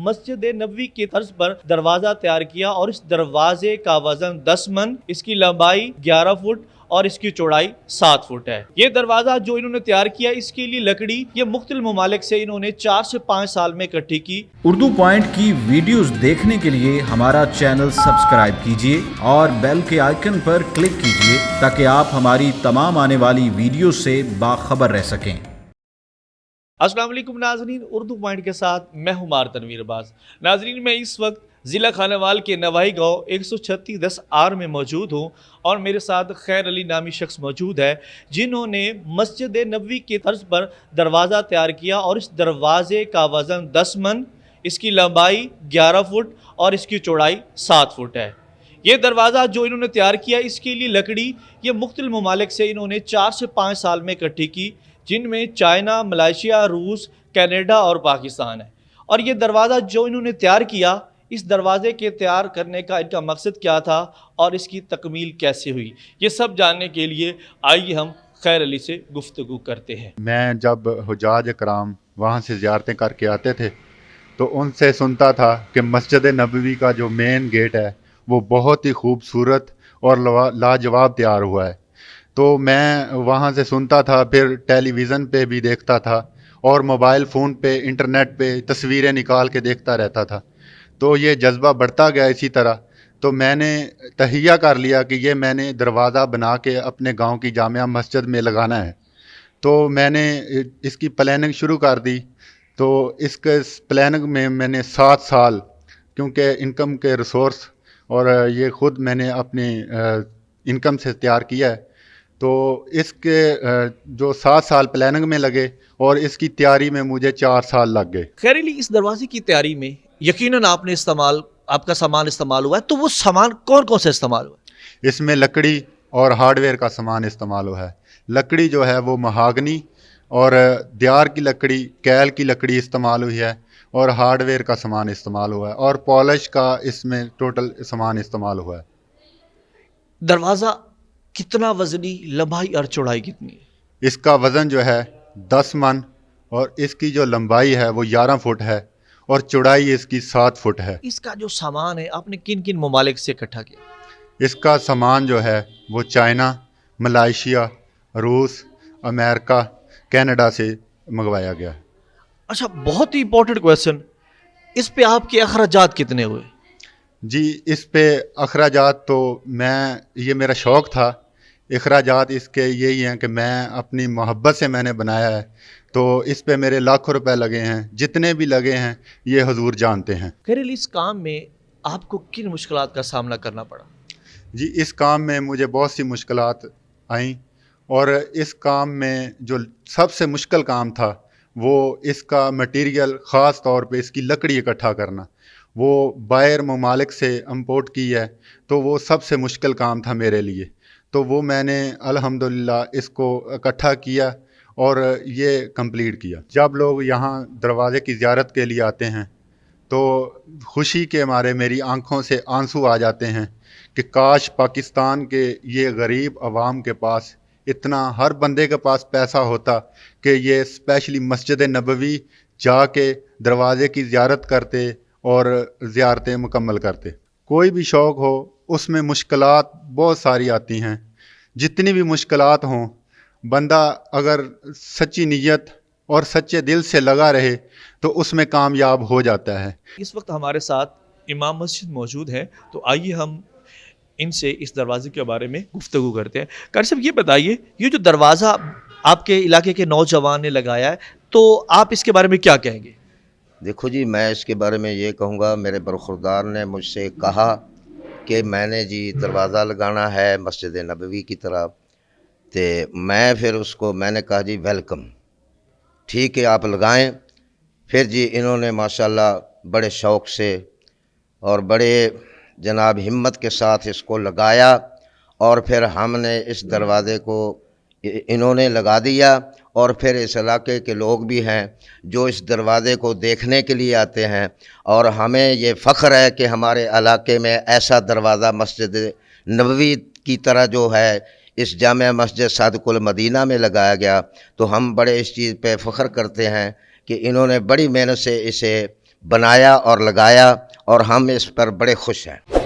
مسجد نبوی کی طرز پر دروازہ تیار کیا اور اس دروازے کا وزن 10 من، اس کی لمبائی 11 فٹ اور اس کی چوڑائی 7 فٹ ہے۔ یہ دروازہ جو انہوں نے تیار کیا، اس کے لیے لکڑی یہ مختلف ممالک سے انہوں نے 4 سے 5 سال میں اکٹھی کی۔ اردو پوائنٹ کی ویڈیوز دیکھنے کے لیے ہمارا چینل سبسکرائب کیجیے اور بیل کے آئیکن پر کلک کیجیے تاکہ آپ ہماری تمام آنے والی ویڈیوز سے باخبر رہ سکیں۔ السلام علیکم ناظرین، اردو پوائنٹ کے ساتھ میں ہوں مار تنویر عباس۔ ناظرین، میں اس وقت ضلع خانوال کے نوائی گاؤں 136-10 میں موجود ہوں اور میرے ساتھ خیر علی نامی شخص موجود ہے، جنہوں نے مسجد نبوی کی طرز پر دروازہ تیار کیا اور اس دروازے کا وزن 10 من، اس کی لمبائی 11 فٹ اور اس کی چوڑائی 7 فٹ ہے۔ یہ دروازہ جو انہوں نے تیار کیا، اس کے لیے لکڑی یہ مختلف ممالک سے انہوں نے 4 سے 5 سال میں اکٹھی کی، جن میں چائنا، ملائیشیا، روس، کینیڈا اور پاکستان ہے۔ اور یہ دروازہ جو انہوں نے تیار کیا، اس دروازے کے تیار کرنے کا ان کا مقصد کیا تھا اور اس کی تکمیل کیسے ہوئی، یہ سب جاننے کے لیے آئیے ہم خیر علی سے گفتگو کرتے ہیں۔ میں جب حجاج اکرام وہاں سے زیارتیں کر کے آتے تھے تو ان سے سنتا تھا کہ مسجد نبوی کا جو مین گیٹ ہے وہ بہت ہی خوبصورت اور لاجواب تیار ہوا ہے۔ تو میں وہاں سے سنتا تھا، پھر ٹیلی ویژن پہ بھی دیکھتا تھا اور موبائل فون پہ، انٹرنیٹ پہ تصویریں نکال کے دیکھتا رہتا تھا۔ تو یہ جذبہ بڑھتا گیا اسی طرح، تو میں نے تہیہ کر لیا کہ یہ میں نے دروازہ بنا کے اپنے گاؤں کی جامع مسجد میں لگانا ہے۔ تو میں نے اس کی پلاننگ شروع کر دی۔ تو اس کے پلاننگ میں نے 7 سال، کیونکہ انکم کے ریسورس اور یہ خود میں نے اپنی انکم سے تیار کیا ہے، تو اس کے جو 7 سال پلاننگ میں لگے اور اس کی تیاری میں مجھے 4 سال لگ گئے۔ خیر علی، اس دروازے کی تیاری میں یقیناً آپ کا سامان استعمال ہوا ہے، تو وہ سامان کون کون سے استعمال ہوا ہے؟ اس میں لکڑی اور ہارڈ ویئر کا سامان استعمال ہوا ہے۔ لکڑی جو ہے وہ مہاگنی اور دیار کی لکڑی، کیل کی لکڑی استعمال ہوئی ہے، اور ہارڈ ویئر کا سامان استعمال ہوا ہے، اور پالش کا اس میں ٹوٹل سامان استعمال ہوا ہے۔ دروازہ کتنا وزنی، لمبائی اور چوڑائی کتنی ہے؟ اس کا وزن جو ہے 10 من، اور اس کی جو لمبائی ہے وہ 11 فٹ ہے، اور چوڑائی اس کی 7 فٹ ہے۔ اس کا جو سامان ہے آپ نے کن کن ممالک سے اکٹھا کیا؟ اس کا سامان جو ہے وہ چائنا، ملائیشیا، روس، امریکہ، کینیڈا سے منگوایا گیا ہے۔ اچھا، بہت ہی امپورٹنٹ کویسچن، اس پہ آپ کے اخراجات کتنے ہوئے؟ جی، اس پہ اخراجات تو یہ میرا شوق تھا۔ اخراجات اس کے یہی ہیں کہ میں اپنی محبت سے میں نے بنایا ہے، تو اس پہ میرے لاکھوں روپے لگے ہیں، جتنے بھی لگے ہیں یہ حضور جانتے ہیں۔ خیر علی، اس کام میں آپ کو کن مشکلات کا سامنا کرنا پڑا؟ جی، اس کام میں مجھے بہت سی مشکلات آئیں، اور اس کام میں جو سب سے مشکل کام تھا وہ اس کا مٹیریل، خاص طور پہ اس کی لکڑی اکٹھا کرنا۔ وہ باہر ممالک سے امپورٹ کی ہے، تو وہ سب سے مشکل کام تھا میرے لیے۔ تو وہ میں نے الحمدللہ اس کو اکٹھا کیا اور یہ کمپلیٹ کیا۔ جب لوگ یہاں دروازے کی زیارت کے لیے آتے ہیں تو خوشی کے مارے میری آنکھوں سے آنسو آ جاتے ہیں کہ کاش پاکستان کے یہ غریب عوام کے پاس اتنا، ہر بندے کے پاس پیسہ ہوتا کہ یہ اسپیشلی مسجد نبوی جا کے دروازے کی زیارت کرتے اور زیارتیں مکمل کرتے۔ کوئی بھی شوق ہو، اس میں مشکلات بہت ساری آتی ہیں۔ جتنی بھی مشکلات ہوں، بندہ اگر سچی نیت اور سچے دل سے لگا رہے تو اس میں کامیاب ہو جاتا ہے۔ اس وقت ہمارے ساتھ امام مسجد موجود ہیں، تو آئیے ہم ان سے اس دروازے کے بارے میں گفتگو کرتے ہیں۔ قاری صاحب، یہ بتائیے، یہ جو دروازہ آپ کے علاقے کے نوجوان نے لگایا ہے، تو آپ اس کے بارے میں کیا کہیں گے؟ دیکھو جی، میں اس کے بارے میں یہ کہوں گا، میرے برخوردار نے مجھ سے کہا کہ میں نے جی دروازہ لگانا ہے مسجد نبوی کی طرف، تو میں نے کہا جی ویلکم، ٹھیک ہے آپ لگائیں۔ پھر جی انہوں نے ماشاءاللہ بڑے شوق سے اور بڑے جناب ہمت کے ساتھ اس کو لگایا، اور پھر ہم نے اس دروازے کو انہوں نے لگا دیا، اور پھر اس علاقے کے لوگ بھی ہیں جو اس دروازے کو دیکھنے کے لیے آتے ہیں، اور ہمیں یہ فخر ہے کہ ہمارے علاقے میں ایسا دروازہ مسجد نبوی کی طرح جو ہے اس جامع مسجد صادق المدینہ میں لگایا گیا۔ تو ہم بڑے اس چیز پہ فخر کرتے ہیں کہ انہوں نے بڑی محنت سے اسے بنایا اور لگایا اور ہم اس پر بڑے خوش ہیں.